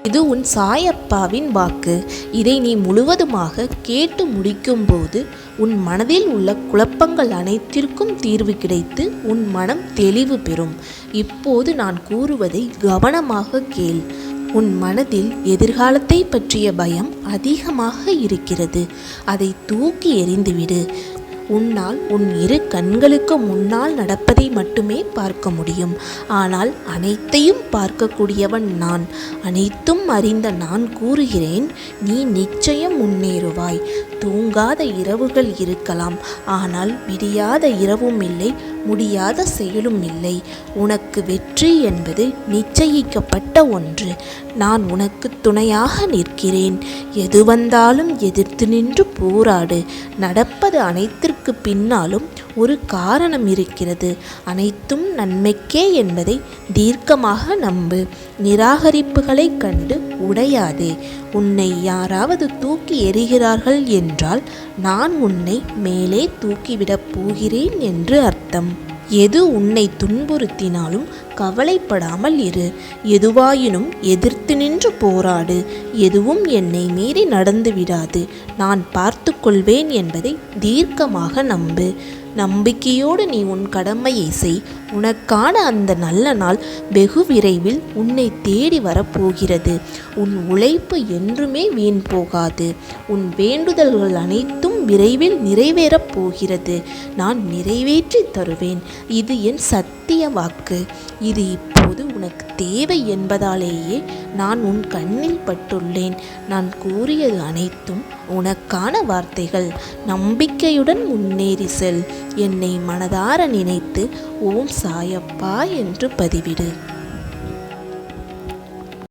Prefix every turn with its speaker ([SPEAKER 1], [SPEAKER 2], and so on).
[SPEAKER 1] இது உன் சாயப்பாவின் வாக்கு. இதை நீ முழுவதுமாக கேட்டு முடிக்கும்போது உன் மனதில் உள்ள குழப்பங்கள் அனைத்திற்கும் தீர்வு கிடைத்து உன் மனம் தெளிவு பெறும். இப்போது நான் கூறுவதை கவனமாக கேள். உன் மனதில் எதிர்காலத்தை பற்றிய பயம் அதிகமாக இருக்கிறது. அதை தூக்கி எறிந்துவிடு. உன்னால் உன் இரு கண்களுக்கு முன்னால் நடப்பதை மட்டுமே பார்க்க முடியும். ஆனால் அனைத்தையும் பார்க்கக்கூடியவன் நான். அனைத்தும் அறிந்த நான் கூறுகிறேன், நீ நிச்சயம் முன்னேறுவாய். தூங்காத இரவுகள் இருக்கலாம், ஆனால் விடியாத இரவும் இல்லை, முடியாத செயலும் இல்லை. உனக்கு வெற்றி என்பது நிச்சயிக்கப்பட்ட ஒன்று. நான் உனக்கு துணையாக நிற்கிறேன். எது வந்தாலும் எதிர்த்து நின்று போராடு. நடப்பது அனைத்திற்கு பின்னாலும் ஒரு காரணம் இருக்கிறது. அனைத்தும் நன்மைக்கே என்பதை தீர்க்கமாக நம்பு. நிராகரிப்புகளை கண்டு உடையாதே. உன்னை யாராவது தூக்கி எறிகிறார்கள் என்றால் நான் உன்னை மேலே தூக்கிவிடப் போகிறேன் என்று அர்த்தம். எது உன்னை துன்புறுத்தினாலும் கவலைப்படாமல் இரு. எதுவாயினும் எதிர்த்து நின்று போராடு. எதுவும் என்னை மீறி நடந்து விடாது. நான் பார்த்து கொள்வேன் என்பதை தீர்க்கமாக நம்பு. நம்பிக்கையோடு நீ உன் கடமையை செய். உனக்கான அந்த நல்ல நாள் வெகு விரைவில் உன்னை தேடி வரப்போகிறது. உன் உழைப்பு என்றுமே வீண் போகாது. உன் வேண்டுதல்கள் அனைத்தும் விரைவில் நிறைவேறப் போகிறது. நான் நிறைவேற்றி தருவேன். இது என் சத்திய வாக்கு. இது இப்போது உனக்கு தேவை என்பதாலேயே நான் உன் கண்ணில் பட்டுள்ளேன். நான் கூறியது அனைத்தும் உனக்கான வார்த்தைகள். நம்பிக்கையுடன் முன்னேறி செல். என்னை மனதார நினைத்து ஓம் சாயப்பா என்று பதிவிடு.